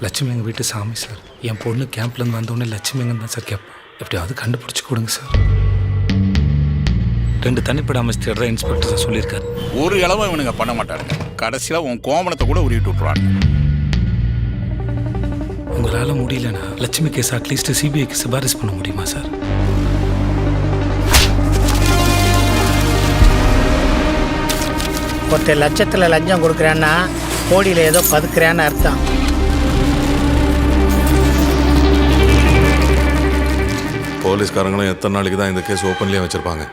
லட்சுமி எங்கள் வீட்டு சாமி சார். என் பொண்ணு கேம்ப்லேருந்து வந்தோடனே லட்சுமி எங்கன்னு தான் சார் கேட்பேன். எப்படியாவது கண்டுபிடிச்சி கொடுங்க சார். 2 தனிப்பட அமைச்சு தேடுற இன்ஸ்பெக்டர் சார் சொல்லியிருக்காரு. ஒரு இளவும் இவனுங்க பண்ண மாட்டாருங்க. கடைசியில் உன் கோமணத்தை கூட உருவிட்டு விட்டுருவாங்க. உங்களால் முடியலன்னா லட்சுமி கேஸ் அட்லீஸ்ட் சிபிஐக்கு சிபாரிசு பண்ண முடியுமா சார்? ஒருத்தர் லட்சத்தில் லஞ்சம் கொடுக்குறேன்னா கோடியில் ஏதோ பதுக்குறேன்னு அர்த்தம். போலீஸ்காரங்களும் எத்தனை நாளைக்கு தான் இந்த கேஸ் ஓப்பன்லேயே வச்சுருப்பாங்க?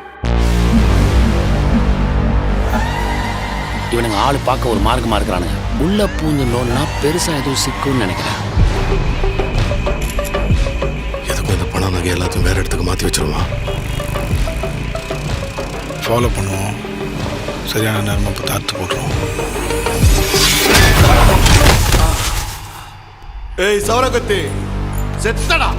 இவனுங்க ஆள் பார்க்க ஒரு மார்க்கமாக இருக்கிறானுங்க. உள்ள பூந்து லோன்னா பெருசாக எதுவும் சிக்கும்னு நினைக்கிறேன். எதுக்கும் இந்த பணம் நகை எல்லாத்தையும் வேறு இடத்துக்கு மாற்றி வச்சிருமா? ஃபாலோ பண்ணுவோம். சரியான நேரமாக இப்போ தாத்து போடுறோம். ஏய் சவரகத்தி செத்தடா!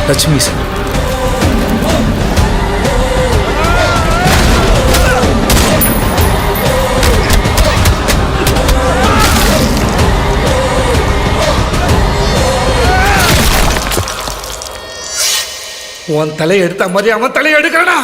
லட்சுமி சார். உன் தலையை எடுத்த மாதிரி அவன் தலையை எடுக்கிறானா?